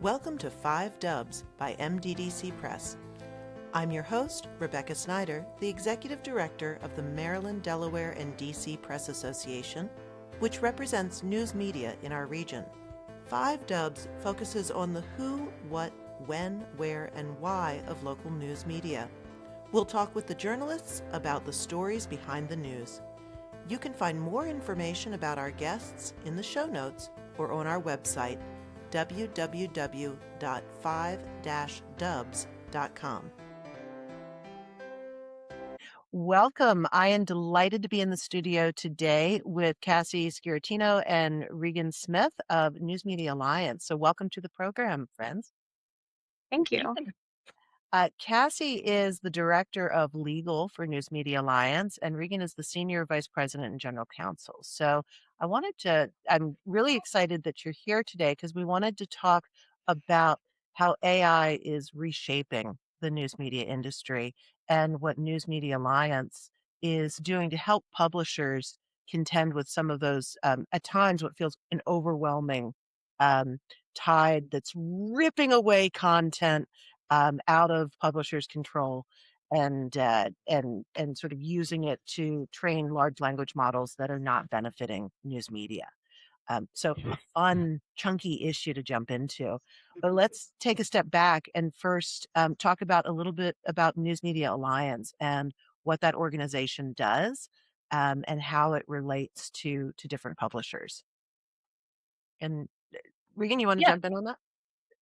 Welcome to 5 Dubs by MDDC Press. I'm your host, Rebecca Snyder, the Executive Director of the Maryland, Delaware, and DC Press Association, which represents news media in our region. 5 Dubs focuses on the who, what, when, where, and why of local news media. We'll talk with the journalists about the stories behind the news. You can find more information about our guests in the show notes or on our website, www.5-dubs.com. Welcome. I am delighted to be in the studio today with Cassie Sciortino and Regan Smith of News Media Alliance. So welcome to the program, friends. Thank you. Cassie is the Director of Legal for News Media Alliance, and Regan is the Senior Vice President and General Counsel. So I'm really excited that you're here today because we wanted to talk about how AI is reshaping the news media industry and what News Media Alliance is doing to help publishers contend with some of those, at times, what feels an overwhelming um, tide that's ripping away content out of publishers' control and sort of using it to train large language models that are not benefiting news media. So a fun, chunky issue to jump into. But let's take a step back and first talk about a little bit about News Media Alliance and what that organization does and how it relates to different publishers. And Regan, you want to Yeah. jump in on that?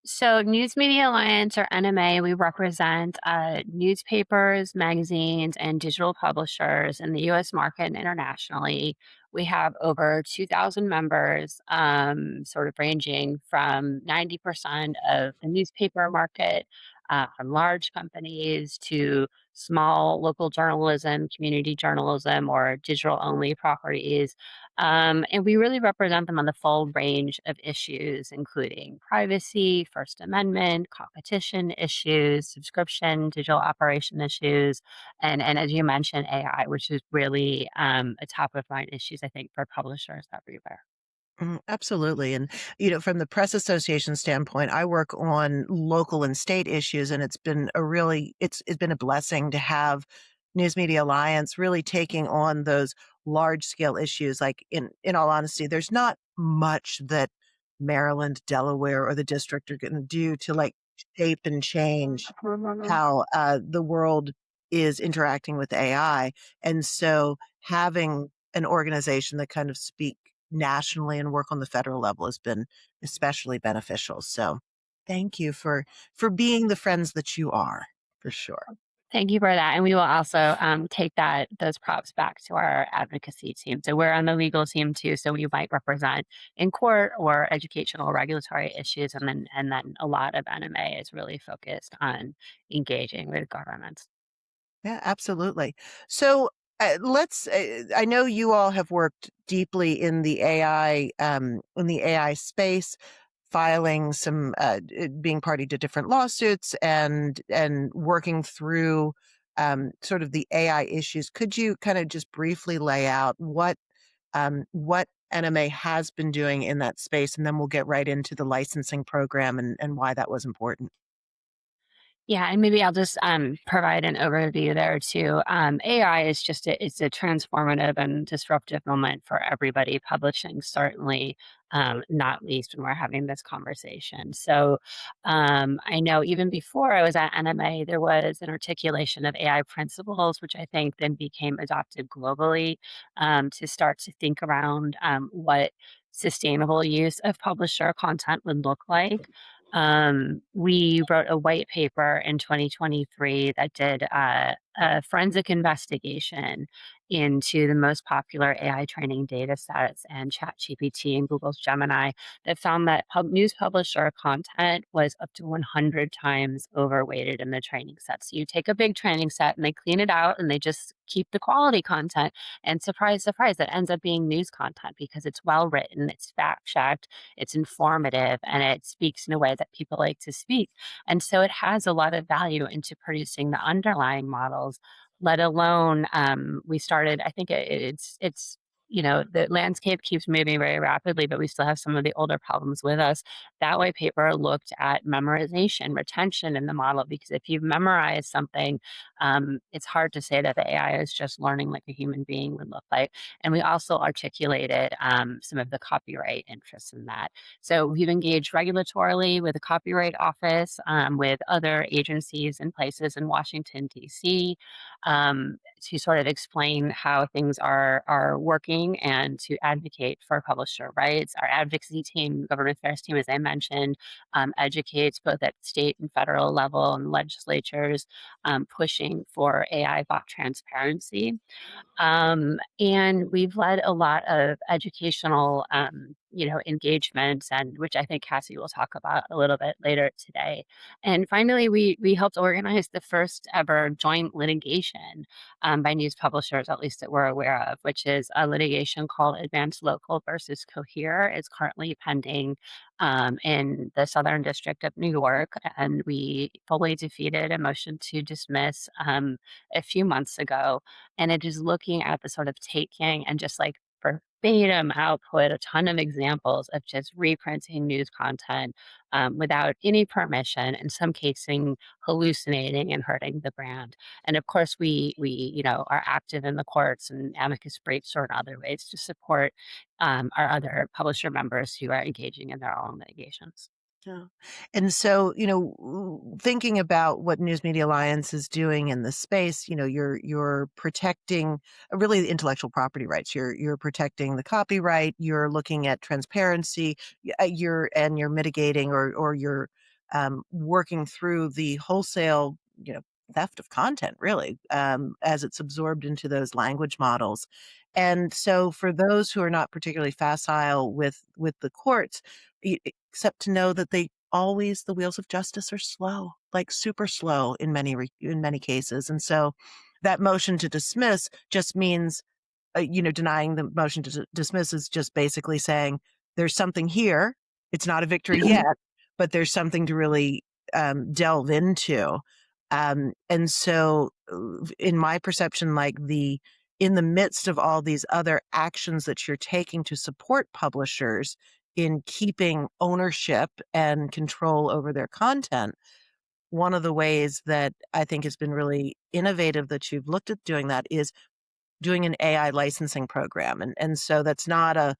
So, News Media Alliance, or NMA, we represent newspapers, magazines, and digital publishers in the US market and internationally. We have over 2,000 members, sort of ranging from 90% of the newspaper market, from large companies to small local journalism, community journalism, or digital only properties. And we really represent them on the full range of issues, including privacy, First Amendment, competition issues, subscription, digital operation issues, and as you mentioned, AI, which is really a top of mind issues, I think, for publishers everywhere. Absolutely. And, from the Press Association standpoint, I work on local and state issues, and it's been a blessing to have News Media Alliance really taking on those large scale issues. Like in all honesty, there's not much that Maryland, Delaware, or the district are going to do to like shape and change how the world is interacting with AI. And so having an organization that kind of speak nationally and work on the federal level has been especially beneficial. So thank you for being the friends that you are, for sure. Thank you for that. And we will also take those props back to our advocacy team. So we're on the legal team too. So we might represent in court or educational regulatory issues. And then a lot of NMA is really focused on engaging with governments. Yeah, absolutely. So I know you all have worked deeply in the AI space, filing some, being party to different lawsuits and working through sort of the AI issues. Could you kind of just briefly lay out what NMA has been doing in that space, and then we'll get right into the licensing program and why that was important. Yeah, and maybe I'll just provide an overview there too. AI is it's a transformative and disruptive moment for everybody. Publishing certainly, not least when we're having this conversation. So I know even before I was at NMA, there was an articulation of AI principles, which I think then became adopted globally to start to think around what sustainable use of publisher content would look like. We wrote a white paper in 2023 that did a forensic investigation into the most popular AI training data sets and ChatGPT and Google's Gemini that found that news publisher content was up to 100 times overweighted in the training set. So you take a big training set and they clean it out and they just keep the quality content. And surprise, surprise, it ends up being news content because it's well written, it's fact checked, it's informative, and it speaks in a way that people like to speak. And so it has a lot of value into producing the underlying models, let alone we started, I think it's the landscape keeps moving very rapidly, but we still have some of the older problems with us. That white paper looked at memorization, retention in the model, because if you've memorized something, it's hard to say that the AI is just learning like a human being would look like. And we also articulated some of the copyright interests in that. So we've engaged regulatorily with the Copyright Office, with other agencies and places in Washington, D.C., to sort of explain how things are working and to advocate for publisher rights. Our advocacy team, government affairs team, as I mentioned, educates both at state and federal level and legislatures, pushing for AI bot transparency. And we've led a lot of educational, engagements, and which I think Cassie will talk about a little bit later today. And finally, we helped organize the first ever joint litigation by news publishers, at least that we're aware of, which is a litigation called Advanced Local versus Cohere. It's currently pending in the Southern District of New York, and we fully defeated a motion to dismiss a few months ago, and it is looking at the sort of taking and just like verbatim output, a ton of examples of just reprinting news content without any permission, in some casing hallucinating and hurting the brand. And of course, we are active in the courts and amicus briefs or in other ways to support our other publisher members who are engaging in their own litigations. Yeah. And so, thinking about what News Media Alliance is doing in this space, you're protecting really the intellectual property rights. You're protecting the copyright. You're looking at transparency. You're mitigating or you're working through the wholesale, theft of content, really, as it's absorbed into those language models. And so, for those who are not particularly facile with the courts, except to know that the wheels of justice are slow, like super slow in many cases. And so that motion to dismiss just means, denying the motion to dismiss is just basically saying there's something here. It's not a victory yet, but there's something to really delve into. And so, in my perception, in the midst of all these other actions that you're taking to support publishers in keeping ownership and control over their content, one of the ways that I think has been really innovative that you've looked at doing that is doing an AI licensing program. And so that's not a,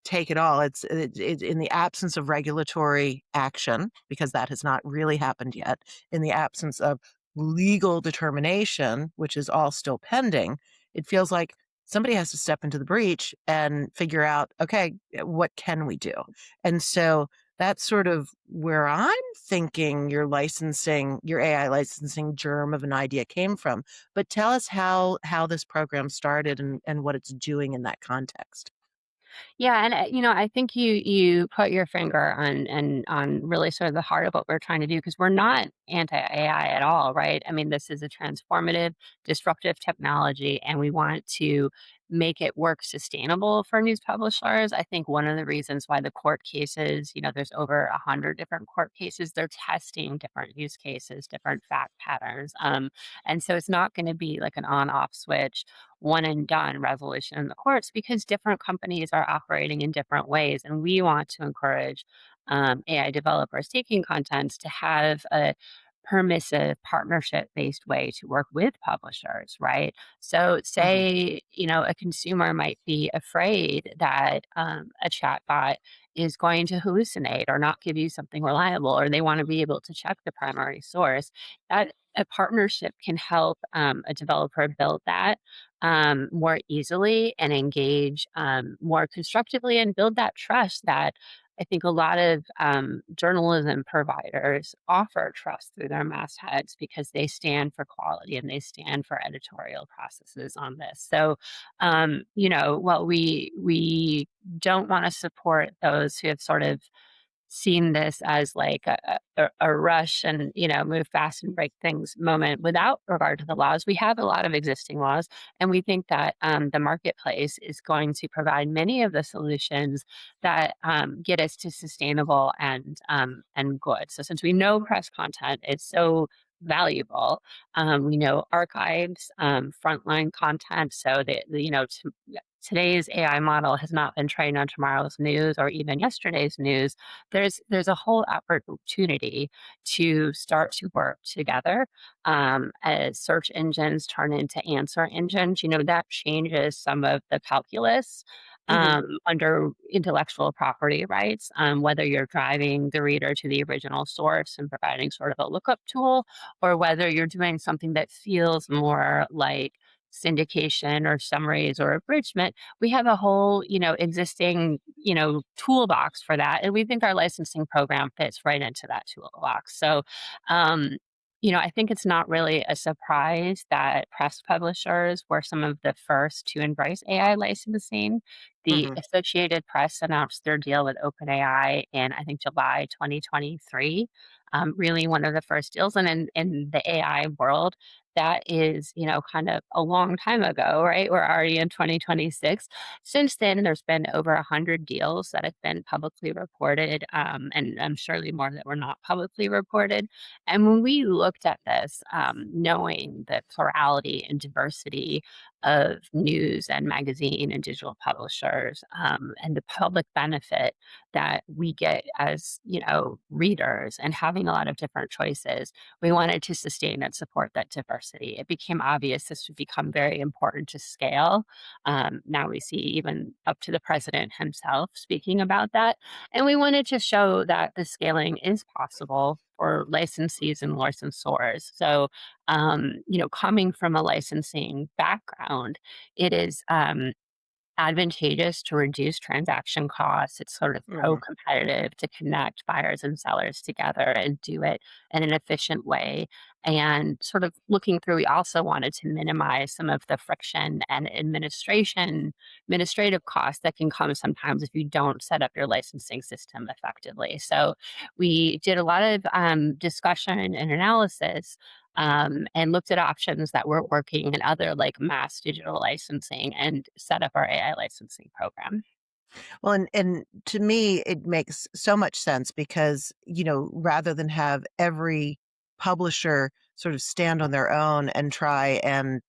take it all. It's in the absence of regulatory action, because that has not really happened yet, in the absence of legal determination, which is all still pending, it feels like somebody has to step into the breach and figure out, okay, what can we do? And so that's sort of where I'm thinking your AI licensing germ of an idea came from. But tell us how this program started and what it's doing in that context. Yeah, and I think you put your finger on really sort of the heart of what we're trying to do, because we're not anti AI at all, right? I mean, this is a transformative, disruptive technology, and we want to make it work sustainable for news publishers. I think one of the reasons why the court cases, there's over 100 different court cases, they're testing different use cases, different fact patterns, and so it's not going to be like an on-off switch, one and done resolution in the courts, because different companies are operating in different ways. And we want to encourage AI developers taking contents to have a permissive partnership based way to work with publishers, right? So, Mhm. say, a consumer might be afraid that a chatbot is going to hallucinate or not give you something reliable, or they want to be able to check the primary source. That a partnership can help a developer build that more easily and engage more constructively and build that trust that I think a lot of journalism providers offer trust through their mastheads, because they stand for quality and they stand for editorial processes on this. So, while we don't want to support those who have sort of seen this as like a rush and move fast and break things moment without regard to the laws. We have a lot of existing laws, and we think that the marketplace is going to provide many of the solutions that get us to sustainable and good. So since we know press content is so valuable, we know archives, frontline content, so that today's AI model has not been trained on tomorrow's news or even yesterday's news, there's a whole opportunity to start to work together as search engines turn into answer engines. You know, that changes some of the calculus Mhm. under intellectual property rights, whether you're driving the reader to the original source and providing sort of a lookup tool, or whether you're doing something that feels more like syndication or summaries or abridgment. We have a whole, existing, toolbox for that. And we think our licensing program fits right into that toolbox. So, um, I think it's not really a surprise that press publishers were some of the first to embrace AI licensing. The Mhm. Associated Press announced their deal with OpenAI in, I think, July 2023. Really one of the first deals. And in the AI world, that is, kind of a long time ago, right? We're already in 2026. Since then, there's been over 100 deals that have been publicly reported, and surely more that were not publicly reported. And when we looked at this, knowing the plurality and diversity of news and magazine and digital publishers, and the public benefit that we get as readers and having a lot of different choices, we wanted to sustain and support that diversity. It became obvious this would become very important to scale. Now we see even up to the president himself speaking about that. And we wanted to show that the scaling is possible for licensees and licensors. So, coming from a licensing background, it is advantageous to reduce transaction costs. It's sort of Mhm. pro-competitive to connect buyers and sellers together and do it in an efficient way. And sort of looking through, we also wanted to minimize some of the friction and administrative costs that can come sometimes if you don't set up your licensing system effectively. So we did a lot of discussion and analysis, and looked at options that were working in other like mass digital licensing and set up our AI licensing program. Well, and to me, it makes so much sense because, rather than have every publisher sort of stand on their own and try and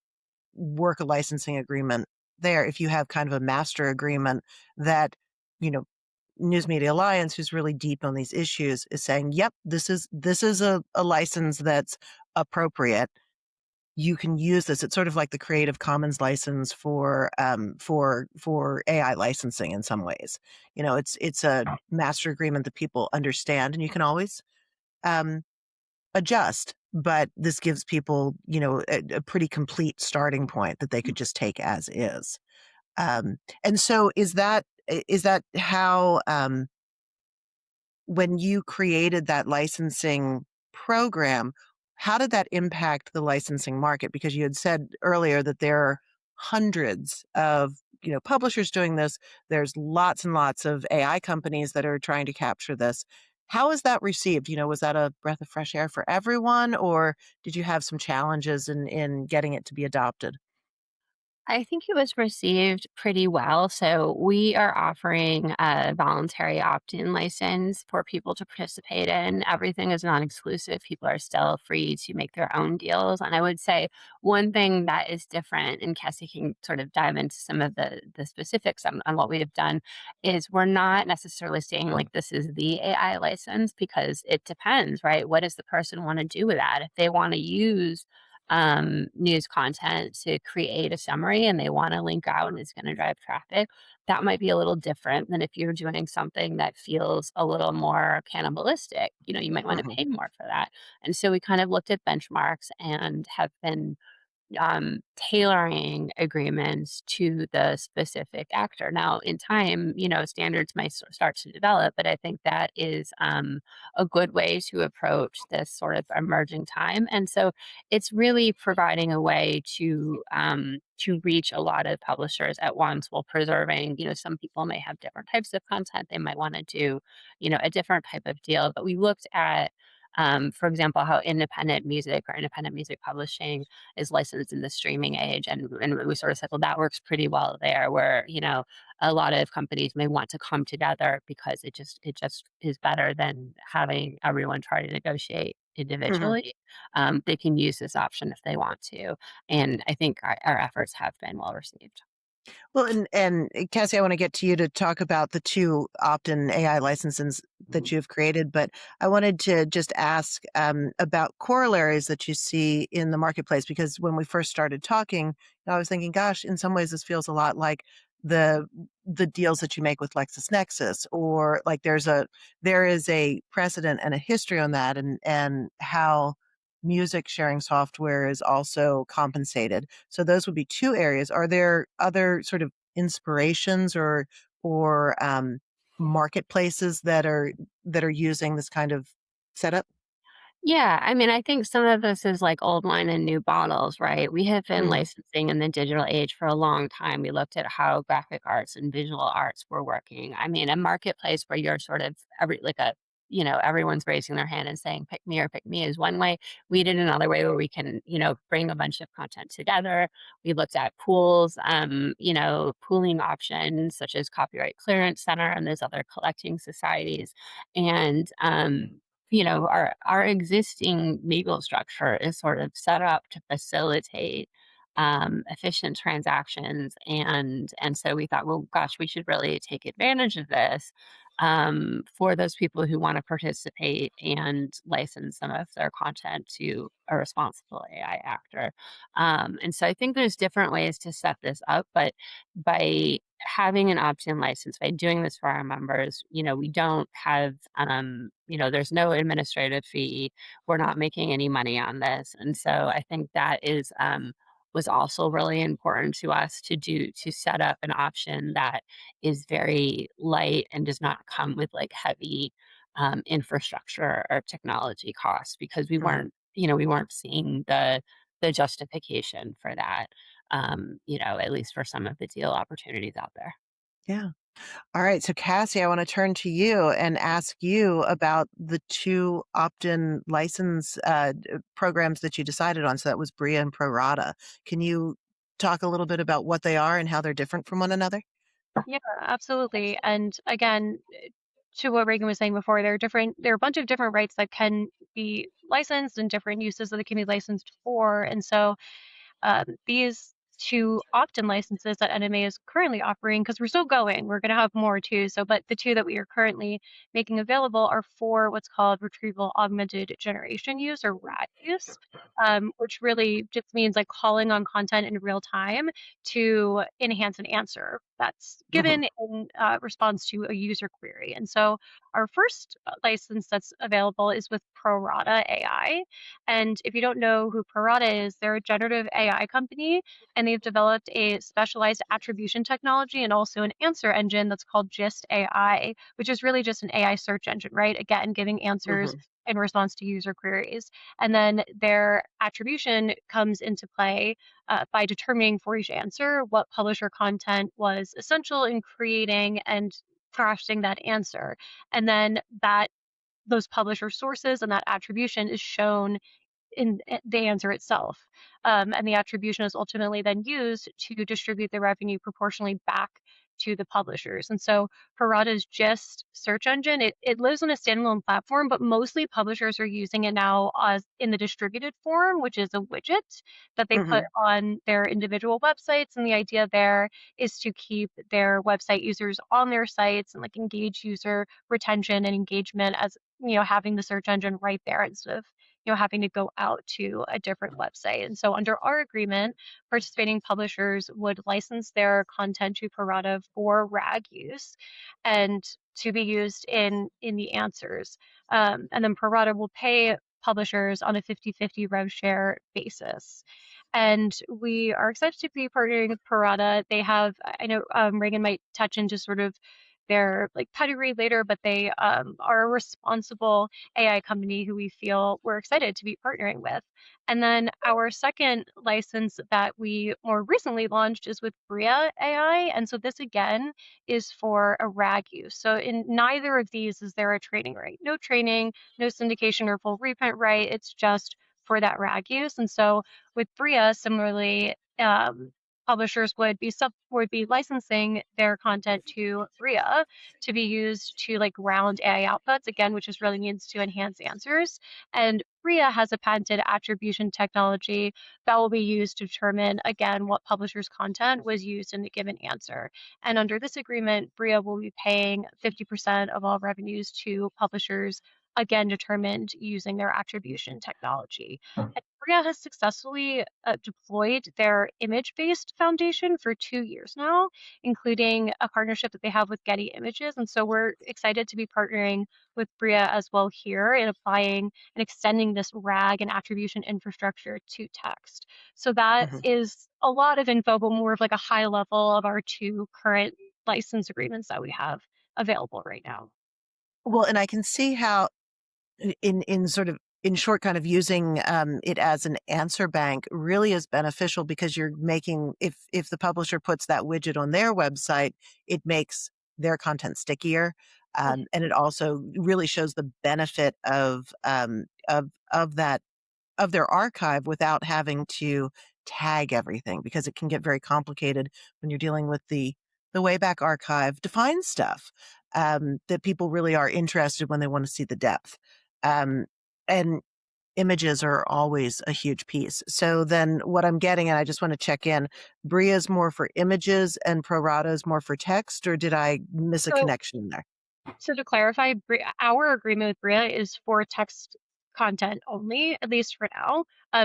work a licensing agreement there, if you have kind of a master agreement that, you know, News Media Alliance, who's really deep on these issues, is saying, "Yep, this is a license that's appropriate. You can use this." It's sort of like the Creative Commons license for AI licensing in some ways. It's a master agreement that people understand, and you can always um, adjust. But this gives people, a pretty complete starting point that they could just take as is. And so, is that how? When you created that licensing program, how did that impact the licensing market? Because you had said earlier that there are hundreds of, publishers doing this. There's lots and lots of AI companies that are trying to capture this. How is that received? Was that a breath of fresh air for everyone, or did you have some challenges in getting it to be adopted? I think it was received pretty well. So we are offering a voluntary opt-in license for people to participate in. Everything is non-exclusive. People are still free to make their own deals. And I would say one thing that is different, and Cassie can sort of dive into some of the specifics on what we have done, is we're not necessarily saying like this is the AI license because it depends, right? What does the person want to do with that? If they want to use news content to create a summary and they want to link out and it's going to drive traffic, that might be a little different than if you're doing something that feels a little more cannibalistic. You might want to Mhm. pay more for that. And so we kind of looked at benchmarks and have been tailoring agreements to the specific actor. Now, in time, standards might start to develop, but I think that is a good way to approach this sort of emerging time. And so, it's really providing a way to reach a lot of publishers at once while preserving. Some people may have different types of content; they might want to do, a different type of deal. But we looked at for example, how independent music or independent music publishing is licensed in the streaming age. And we sort of said, well, that works pretty well there, where, a lot of companies may want to come together because it just is better than having everyone try to negotiate Mhm. individually. They can use this option if they want to. And I think our efforts have been well received. Well, and Cassie, I want to get to you to talk about the two opt-in AI licenses that you've created, but I wanted to just ask about corollaries that you see in the marketplace because when we first started talking, I was thinking, gosh, in some ways this feels a lot like the the deals that you make with LexisNexis, or like there is a precedent and a history on that, and how music sharing software is also compensated. So those would be 2 areas. Are there other sort of inspirations or marketplaces that are using this kind of setup? Yeah, I mean, I think some of this is like old wine and new bottles, right? We have been Mm, licensing in the digital age for a long time. We looked at how graphic arts and visual arts were working. I mean, a marketplace where you're sort of everyone's raising their hand and saying, pick me or pick me is one way. We did another way where we can, bring a bunch of content together. We looked at pools, pooling options such as Copyright Clearance Center and there's other collecting societies. And, our existing legal structure is sort of set up to facilitate efficient transactions, and so we thought, well, gosh, we should really take advantage of this for those people who want to participate and license some of their content to a responsible AI actor. And so I think there's different ways to set this up, but by having an opt-in license, by doing this for our members, we don't have, there's no administrative fee. We're not making any money on this. And so I think that was also really important to us to set up an option that is very light and does not come with like heavy infrastructure or technology costs because mhm, we weren't seeing the justification for that, at least for some of the deal opportunities out there. yeah. All right, so Cassie, I wanna turn to you and ask you about the 2 opt-in license, programs that you decided on, so that was Bria and Pro Rata. Can you talk a little bit about what they are and how they're different from one another? Yeah, absolutely. And again, to what Reagan was saying before, there are a bunch of different rights that can be licensed and different uses that they can be licensed for. And so these two opt-in licenses that NMA is currently offering, because we're still going, we're going to have more too. So, but the two that we are currently making available are for what's called retrieval augmented generation use or RAG use, which really just means like calling on content in real time to enhance an answer that's Mhm, given in response to a user query. And so, our first license that's available is with Prorata AI. And if you don't know who Parata is, they're a generative AI company, and they've developed a specialized attribution technology and also an answer engine that's called Gist AI, which is really just an AI search engine, right? Again, giving answers mhm, in response to user queries. And then their attribution comes into play by determining for each answer what publisher content was essential in creating and crafting that answer. And then those publisher sources and that attribution is shown in the answer itself. And the attribution is ultimately then used to distribute the revenue proportionally back to the publishers. And so Harada's just search engine, it lives on a standalone platform, but mostly publishers are using it now as in the distributed form, which is a widget that they put mhm, on their individual websites. And the idea there is to keep their website users on their sites and like engage user retention and engagement as having the search engine right there instead of having to go out to a different website. And so under our agreement, participating publishers would license their content to Parata for RAG use and to be used in the answers. And then Parata will pay publishers on a 50-50 rev share basis. And we are excited to be partnering with Parata. They have, I know Reagan might touch into sort of their like pedigree later, but they are a responsible AI company who we feel we're excited to be partnering with. And then our second license that we more recently launched is with Bria AI. And so this again is for a RAG use. So in neither of these is there a training right. No training, no syndication or full reprint right. It's just for that RAG use. And so with Bria, similarly, publishers would be licensing their content to Bria to be used to like ground AI outputs again, which is really means to enhance answers. And Bria has a patented attribution technology that will be used to determine again what publisher's content was used in a given answer. And under this agreement, Bria will be paying 50% of all revenues to publishers, again determined using their attribution technology. Korea has successfully deployed their image-based foundation for 2 years now, including a partnership that they have with Getty Images. And so we're excited to be partnering with Bria as well here in applying and extending this RAG and attribution infrastructure to text. So that Mhm. is a lot of info, but more of like a high level of our two current license agreements that we have available right now. Well, and I can see how in sort of in short, kind of using it as an answer bank really is beneficial because you're making if the publisher puts that widget on their website, it makes their content stickier, and it also really shows the benefit of that of their archive without having to tag everything because it can get very complicated when you're dealing with the Wayback Archive to find stuff that people really are interested when they want to see the depth. Um, and images are always a huge piece. So then what I'm getting, and I just want to check in, Bria's more for images and Prorata's more for text, or did I miss a So connection there? So to clarify, our agreement with Bria is for text content only, at least for now.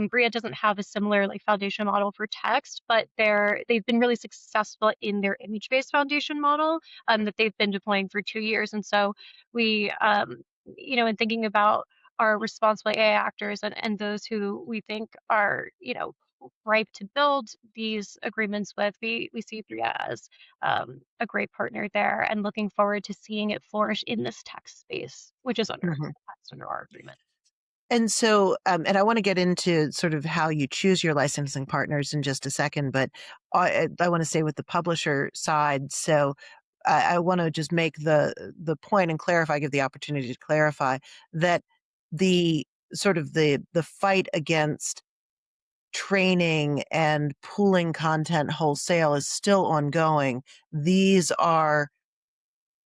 Bria doesn't have a similar like foundation model for text, but they've been really successful in their image-based foundation model that they've been deploying for 2 years. And so we, in thinking about our responsible AI actors and those who we think are, ripe to build these agreements with, we see Bria as a great partner there and looking forward to seeing it flourish in this tech space, which is Mhm. that's under our agreement. And so, and I want to get into sort of how you choose your licensing partners in just a second, but I want to stay with the publisher side. So I want to just make the point and clarify, give the opportunity to clarify that the sort of the fight against training and pooling content wholesale is still ongoing. These are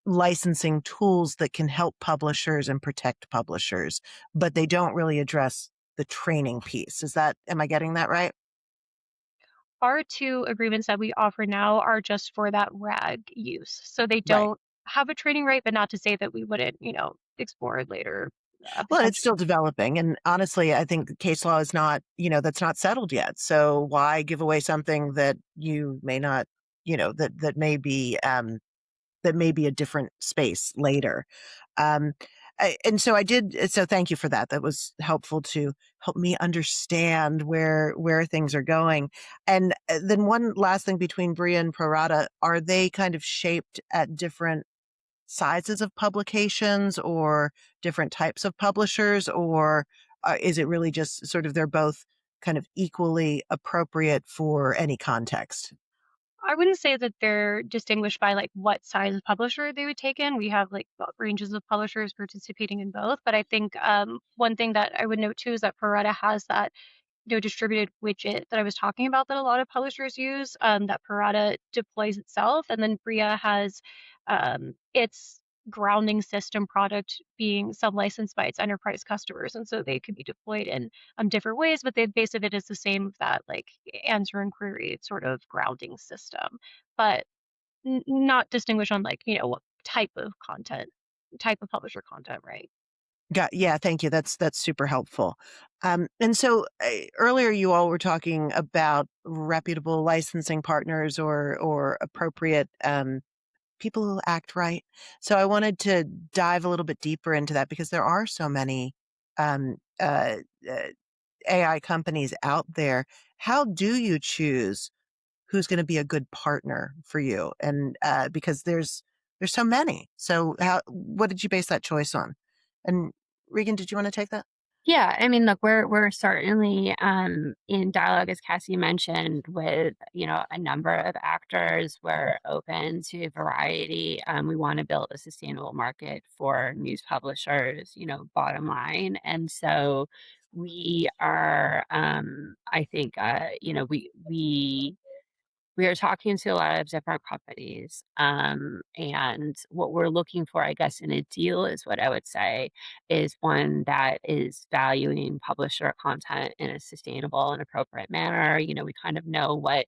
licensing tools that can help publishers and protect publishers, but they don't really address the training piece. Am I getting that right? Our two agreements that we offer now are just for that RAG use. So they Right. don't have a training right, but not to say that we wouldn't, explore it later, Well, it's potentially. still developing. And honestly, I think case law is not, that's not settled yet. So why give away something that you may not, that may be a different space later. Um, and so I did. So thank you for that. That was helpful to help me understand where things are going. And then one last thing between Bria and Prorata, are they kind of shaped at different sizes of publications or different types of publishers, or is it really just sort of they're both kind of equally appropriate for any context? I wouldn't say that they're distinguished by like what size of publisher they would take in. We have like ranges of publishers participating in both. But I think one thing that I would note too is that Peretta has that distributed widget that I was talking about that a lot of publishers use, that Parata deploys itself. And then Bria has its grounding system product being sub-licensed by its enterprise customers. And so they could be deployed in different ways, but the base of it is the same of that like answer and query sort of grounding system. But not distinguish on like, what type of content, type of publisher content, right? Yeah, thank you. That's super helpful. And so earlier you all were talking about reputable licensing partners or appropriate people who act right. So I wanted to dive a little bit deeper into that because there are so many um, uh, uh, AI companies out there. How do you choose who's going to be a good partner for you? And because there's so many. So how what did you base that choice on? And Regan, did you want to take that? Yeah, I mean, look, we're certainly in dialogue, as Cassie mentioned, with a number of actors. We're open to variety. We want to build a sustainable market for news publishers. Bottom line, and so we are. I think we we are talking to a lot of different companies. And what we're looking for, I guess, in a deal is what I would say is one that is valuing publisher content in a sustainable and appropriate manner. We kind of know what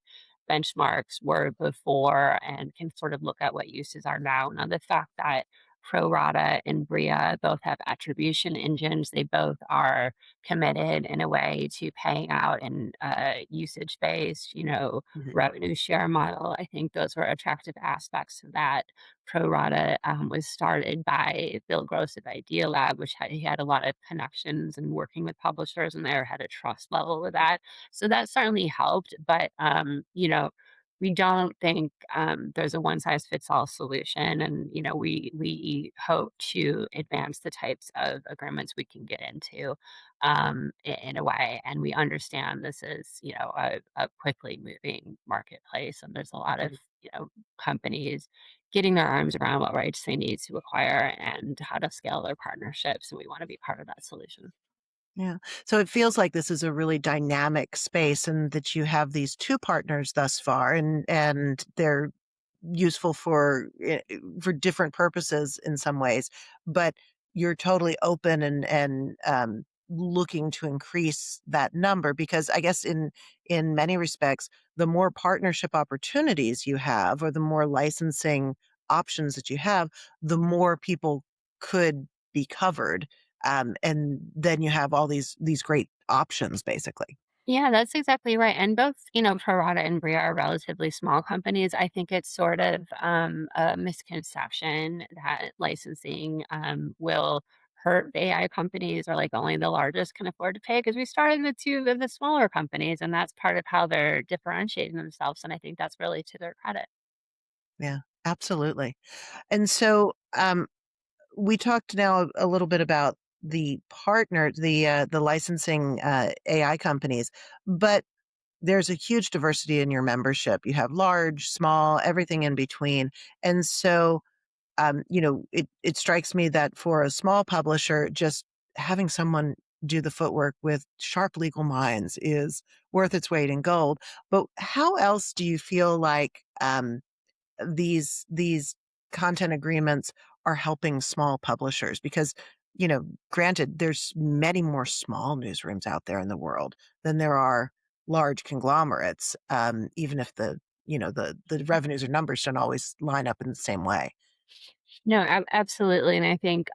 benchmarks were before and can sort of look at what uses are now. Now, the fact that Pro Rata and Bria both have attribution engines, they both are committed in a way to paying out in usage based, Mhm. revenue share model. I think those were attractive aspects of that. Pro Rata was started by Bill Gross of Idea Lab, which he had a lot of connections and working with publishers, and there had a trust level with that. So that certainly helped. But we don't think there's a one size fits all solution, and we hope to advance the types of agreements we can get into in a way. And we understand this is, a quickly moving marketplace, and there's a lot of, Mhm. companies getting their arms around what rights they need to acquire and how to scale their partnerships. And we want to be part of that solution. Yeah. So it feels like this is a really dynamic space and that you have these 2 partners thus far, and they're useful for different purposes in some ways, but you're totally open and looking to increase that number because I guess in many respects, the more partnership opportunities you have or the more licensing options that you have, the more people could be covered, and then you have all these great options, basically. Yeah, that's exactly right. And both, Prorata and Bria are relatively small companies. I think it's sort of a misconception that licensing will hurt the AI companies or like only the largest can afford to pay because we started with two of the smaller companies, and that's part of how they're differentiating themselves. And I think that's really to their credit. Yeah, absolutely. And so, we talked now a little bit about the licensing, AI companies, but there's a huge diversity in your membership. You have large, small, everything in between. And so, it strikes me that for a small publisher, just having someone do the footwork with sharp legal minds is worth its weight in gold. But how else do you feel like, these content agreements are helping small publishers? Because, granted, there's many more small newsrooms out there in the world than there are large conglomerates, even if the revenues or numbers don't always line up in the same way. No, absolutely, and I think,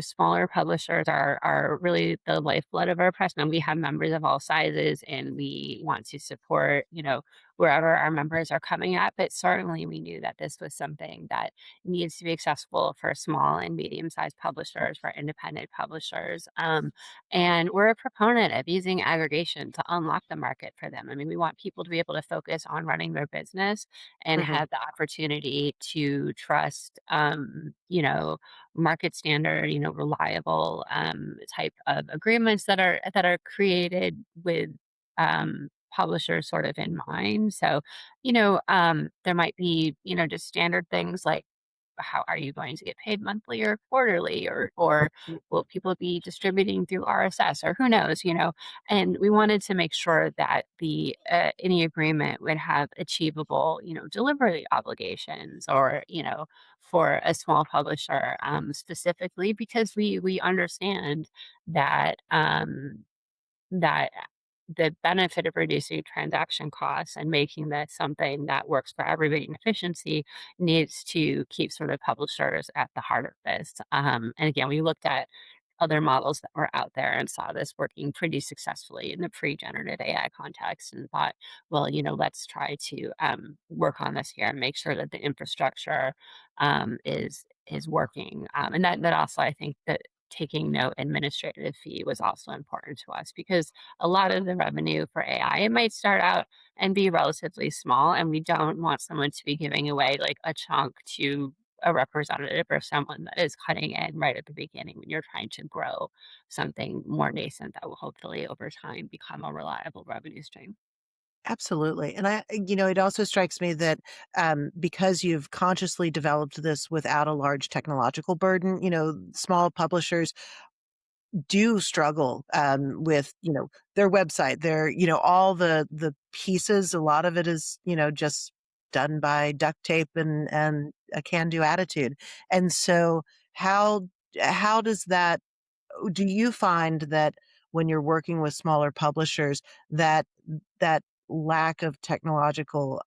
smaller publishers are really the lifeblood of our press, and we have members of all sizes, and we want to support, wherever our members are coming at, but certainly we knew that this was something that needs to be accessible for small and medium-sized publishers, for independent publishers, and we're a proponent of using aggregation to unlock the market for them. I mean, we want people to be able to focus on running their business and Mhm. have the opportunity to trust, market standard, reliable type of agreements that are created with publishers sort of in mind. So, there might be, just standard things like how are you going to get paid monthly or quarterly or will people be distributing through RSS or who knows, and we wanted to make sure that the any agreement would have achievable, delivery obligations or, for a small publisher specifically because we understand that that the benefit of reducing transaction costs and making that something that works for everybody in efficiency needs to keep sort of publishers at the heart of this. And again, we looked at other models that were out there and saw this working pretty successfully in the pre-generative AI context and thought, well, let's try to work on this here and make sure that the infrastructure is working. And that also, I think that taking no administrative fee was also important to us because a lot of the revenue for AI, it might start out and be relatively small, and we don't want someone to be giving away like a chunk to a representative or someone that is cutting in right at the beginning when you're trying to grow something more nascent that will hopefully over time become a reliable revenue stream. Absolutely. And it also strikes me that, because you've consciously developed this without a large technological burden, small publishers do struggle with their website, their all the pieces. A lot of it is just done by duct tape and a can-do attitude. And so how does that do you find that when you're working with smaller publishers that that lack of technological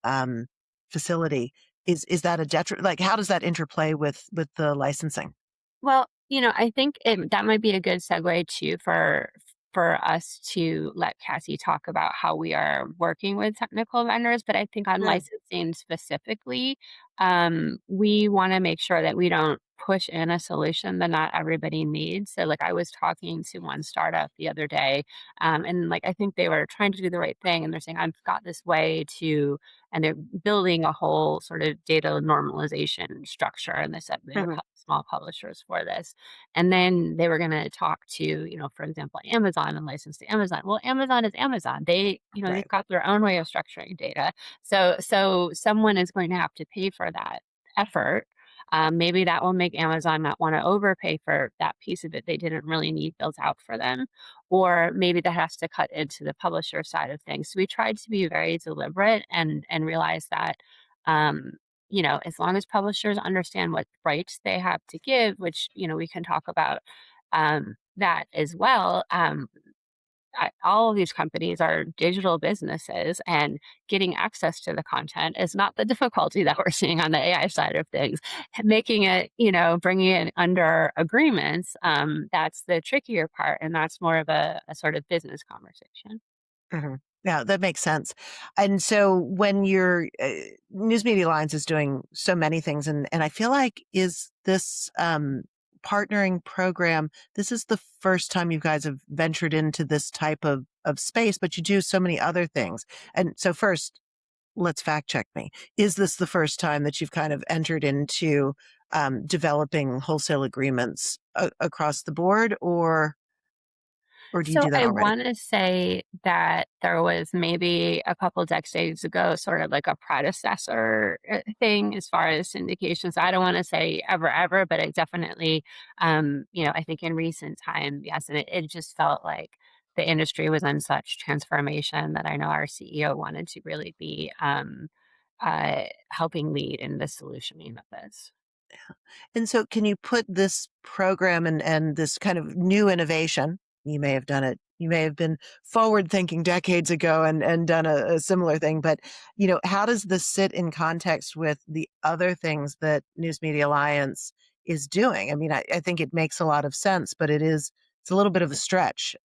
facility is that a detriment? Like, how does that interplay with the licensing? Well, I think that might be a good segue too for us to let Cassie talk about how we are working with technical vendors. But I think on Yeah. licensing specifically, we want to make sure that we don't push in a solution that not everybody needs. So, like, I was talking to one startup the other day, and like I think they were trying to do the right thing, and they're saying, "I've got this way to," and they're building a whole sort of data normalization structure. And they said they would Mhm. help small publishers for this. And then they were going to talk to, for example, Amazon and license to Amazon. Well, Amazon is Amazon. They've Right. got their own way of structuring data. So someone is going to have to pay for that effort. Maybe that will make Amazon not want to overpay for that piece of it they didn't really need built out for them. Or maybe that has to cut into the publisher side of things. So we tried to be very deliberate and realize that um, as long as publishers understand what rights they have to give, which, we can talk about that as well. All of these companies are digital businesses, and getting access to the content is not the difficulty that we're seeing on the AI side of things. Making it, bringing it under agreements, that's the trickier part. And that's more of a sort of business conversation. Mhm. Yeah, that makes sense. And so when your News Media Alliance is doing so many things, and I feel like is this partnering program, this is the first time you guys have ventured into this type of space, but you do so many other things. And so first, let's fact check me. Is this the first time that you've kind of entered into developing wholesale agreements across the board, or do you So do that I already? want to say that there was maybe a couple decades ago, sort of like a predecessor thing as far as syndications. I don't want to say ever, ever, but it definitely, I think in recent time, yes. And it just felt like the industry was on such transformation that I know our CEO wanted to really be helping lead in the solutioning of this. And so can you put this program and this kind of new innovation, you may have done it, you may have been forward thinking decades ago and done a similar thing, but how does this sit in context with the other things that News Media Alliance is doing? I mean, I think it makes a lot of sense, but it's a little bit of a stretch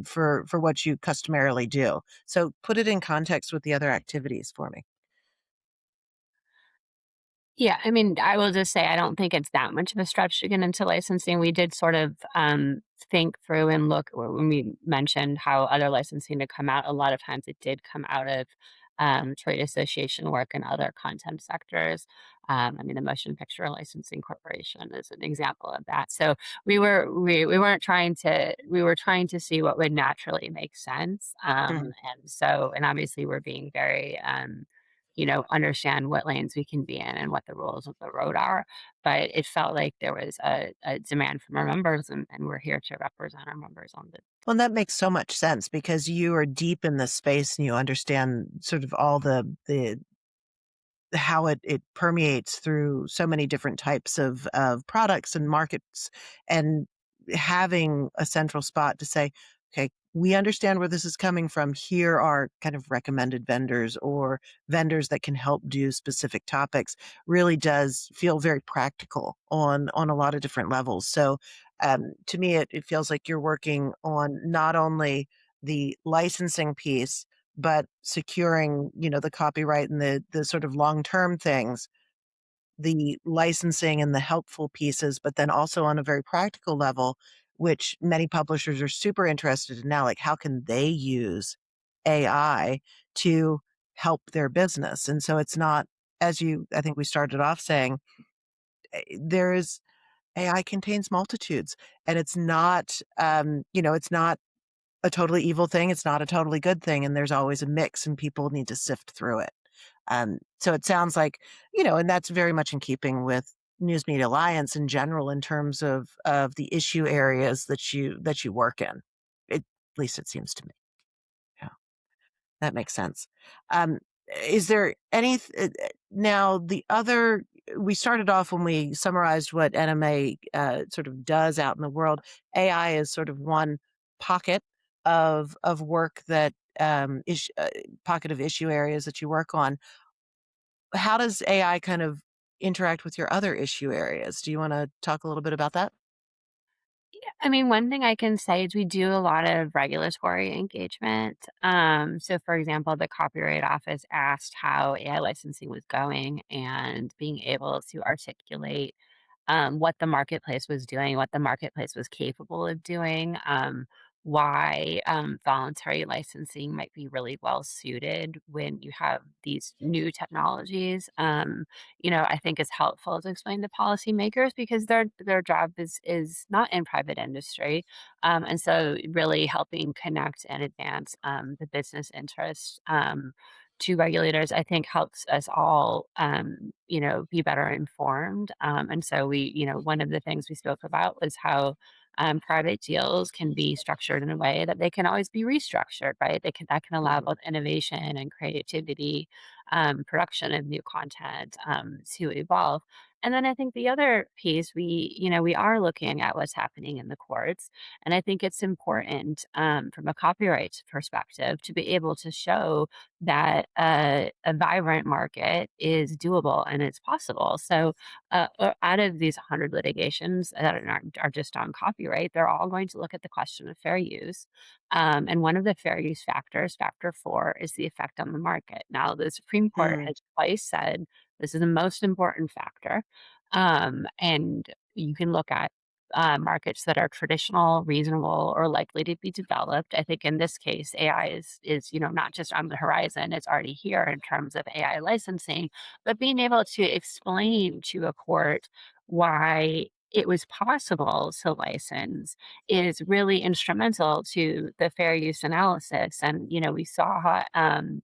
for what you customarily do. So put it in context with the other activities for me. Yeah, I mean, I will just say I don't think it's that much of a stretch to get into licensing. We did sort of think through and look when we mentioned how other licensing to come out. A lot of times it did come out of trade association work and other content sectors. I mean, the Motion Picture Licensing Corporation is an example of that. So we weren't trying to we were trying to see what would naturally make sense. Mhm. And obviously we're being very understand what lanes we can be in and what the rules of the road are. But it felt like there was a demand from our members, and we're here to represent our members on the. Well, that makes so much sense because you are deep in this space and you understand sort of all the how it permeates through so many different types of products and markets, and having a central spot to say, okay, we understand where this is coming from. Here are kind of recommended vendors or vendors that can help do specific topics really does feel very practical on a lot of different levels. So to me, it feels like you're working on not only the licensing piece but securing, the copyright and the sort of long-term things, the licensing and the helpful pieces, but then also on a very practical level, which many publishers are super interested in now, like how can they use AI to help their business? And so it's not, as I think we started off saying, there is AI contains multitudes, and it's not a totally evil thing. It's not a totally good thing. And there's always a mix, and people need to sift through it. So it sounds like, and that's very much in keeping with News Media Alliance in general in terms of the issue areas that you work in. At least it seems to me. Yeah, that makes sense. Um, is there any now the other? We started off when we summarized what NMA sort of does out in the world. AI is sort of one pocket of work that pocket of issue areas that you work on. How does AI kind of interact with your other issue areas? Do you wanna talk a little bit about that? Yeah, I mean, one thing I can say is we do a lot of regulatory engagement. So, for example, the Copyright Office asked how AI licensing was going and being able to articulate what the marketplace was doing, what the marketplace was capable of doing, why voluntary licensing might be really well suited when you have these new technologies. I think it's helpful to explain to policymakers because their job is not in private industry, and so really helping connect and advance the business interests. To regulators, I think helps us all, be better informed. And so one of the things we spoke about was how private deals can be structured in a way that they can always be restructured, right? That can allow both innovation and creativity, production of new content to evolve. And then I think the other piece we are looking at what's happening in the courts, and I think it's important from a copyright perspective to be able to show that a vibrant market is doable and it's possible. So, out of these 100 litigations that are just on copyright, they're all going to look at the question of fair use. And one of the fair use factors, factor four, is the effect on the market. Now, the Supreme Court Mm, has twice said this is the most important factor. And you can look at markets that are traditional, reasonable, or likely to be developed. I think in this case, AI is not just on the horizon; it's already here in terms of AI licensing. But being able to explain to a court why it was possible to license is really instrumental to the fair use analysis. And we saw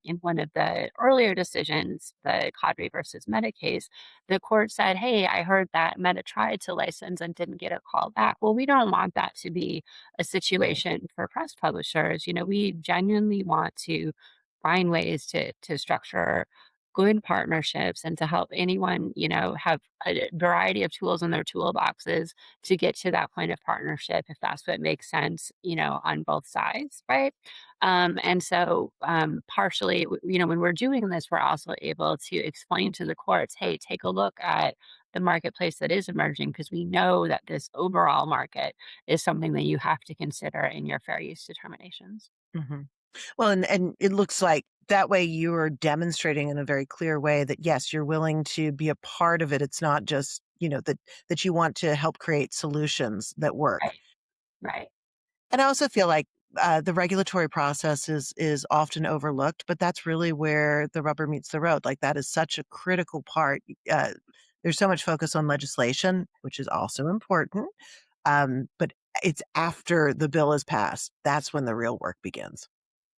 in one of the earlier decisions, the Cadre versus Meta case, the court said, "Hey, I heard that Meta tried to license and didn't get a call back." Well, we don't want that to be a situation for press publishers. We genuinely want to find ways to structure good partnerships and to help anyone, have a variety of tools in their toolboxes to get to that point of partnership if that's what makes sense, on both sides, right? And so, partially, when we're doing this, we're also able to explain to the courts, hey, take a look at the marketplace that is emerging because we know that this overall market is something that you have to consider in your fair use determinations. mhm. Well, and it looks like that way you are demonstrating in a very clear way that, yes, you're willing to be a part of it. It's not just, that you want to help create solutions that work. Right, right. And I also feel like, the regulatory process is often overlooked, but that's really where the rubber meets the road. Like, that is such a critical part. There's so much focus on legislation, which is also important, but it's after the bill is passed, that's when the real work begins.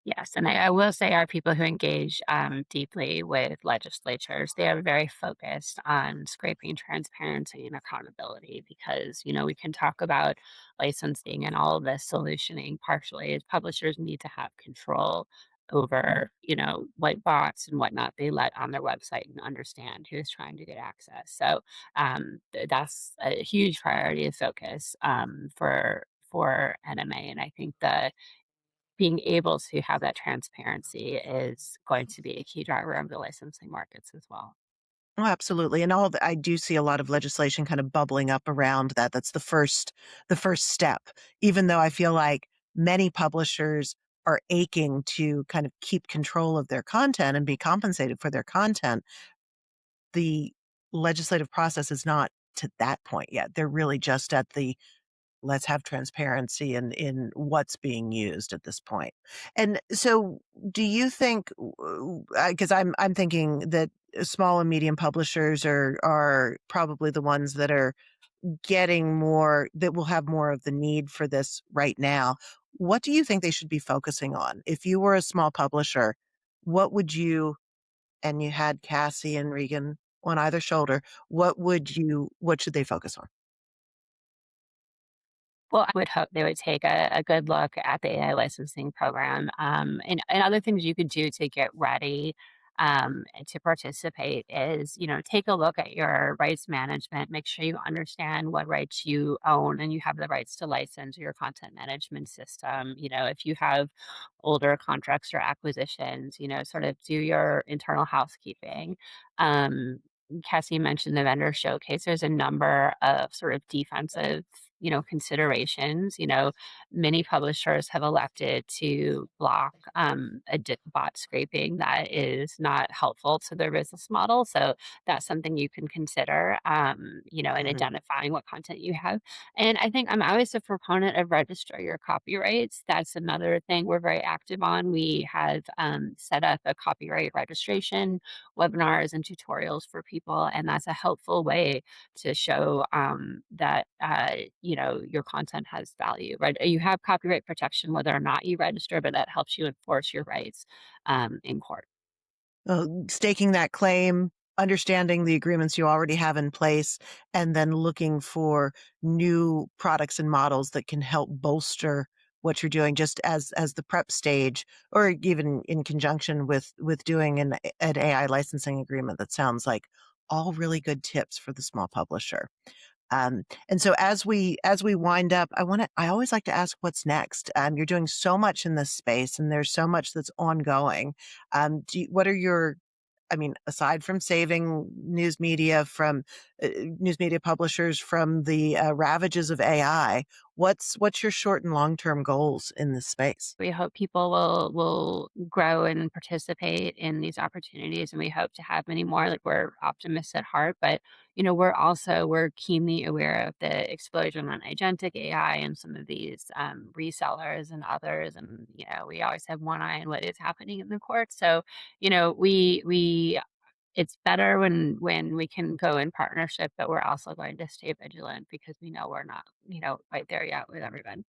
Yes, and I will say our people who engage deeply with legislatures, they are very focused on scraping transparency and accountability because, we can talk about licensing and all of this solutioning partially as publishers need to have control over, what bots and whatnot they let on their website and understand who's trying to get access. So that's a huge priority of focus for NMA. And I think the being able to have that transparency is going to be a key driver of the licensing markets as well. Oh, absolutely, and all the I do see a lot of legislation kind of bubbling up around that. That's the first step, even though I feel like many publishers are aching to kind of keep control of their content and be compensated for their content. The legislative process is not to that point yet. They're really just at the let's have transparency in what's being used at this point. And so do you think, because I'm thinking that small and medium publishers are probably the ones that are getting more, that will have more of the need for this right now. What do you think they should be focusing on? If you were a small publisher, what would you, and you had Cassie and Regan on either shoulder, what should they focus on? Well, I would hope they would take a good look at the AI licensing program, and other things you could do to get ready, and to participate is, take a look at your rights management. Make sure you understand what rights you own and you have the rights to license your content management system. If you have older contracts or acquisitions, sort of do your internal housekeeping. Um, Cassie mentioned the vendor showcase. There's a number of sort of defensive considerations. Many publishers have elected to block bot scraping that is not helpful to their business model. So that's something you can consider, in Mhm. identifying what content you have. And I think I'm always a proponent of register your copyrights. That's another thing we're very active on. We have set up a copyright registration webinars and tutorials for people, and that's a helpful way to show that your content has value, right? You have copyright protection whether or not you register, but that helps you enforce your rights in court. Staking that claim, understanding the agreements you already have in place, and then looking for new products and models that can help bolster what you're doing just as the prep stage, or even in conjunction with doing an AI licensing agreement. That sounds like all really good tips for the small publisher. And so as we wind up, I always like to ask what's next. You're doing so much in this space, and there's so much that's ongoing. What are your I mean, aside from saving news media publishers from the ravages of AI, what's your short and long term goals in this space? We hope people will grow and participate in these opportunities, and we hope to have many more. Like, we're optimists at heart, but we're keenly aware of the explosion on agentic AI and some of these resellers and others, and we always have one eye on what is happening in the courts. So we it's better when we can go in partnership, but we're also going to stay vigilant because we know we're not quite there yet with everyone.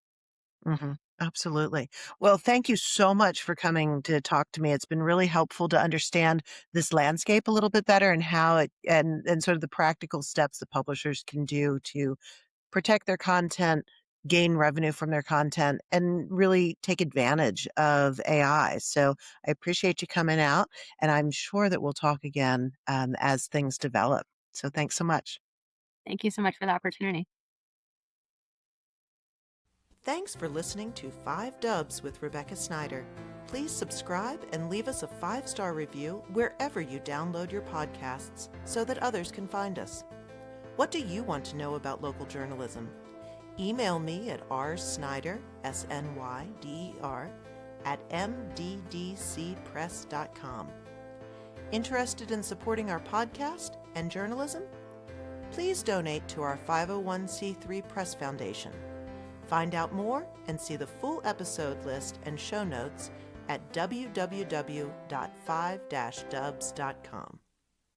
Absolutely. Well, thank you so much for coming to talk to me. It's been really helpful to understand this landscape a little bit better, and how it and sort of the practical steps that publishers can do to protect their content, gain revenue from their content, and really take advantage of AI. So I appreciate you coming out, and I'm sure that we'll talk again as things develop. So thanks so much. Thank you so much for the opportunity. Thanks for listening to 5 Dubs with Rebecca Snyder. Please subscribe and leave us a 5-star review wherever you download your podcasts so that others can find us. What do you want to know about local journalism? Email me at rsnyder, SNYDER, at mddcpress.com. Interested in supporting our podcast and journalism? Please donate to our 501c3 Press Foundation. Find out more and see the full episode list and show notes at www.5-dubs.com.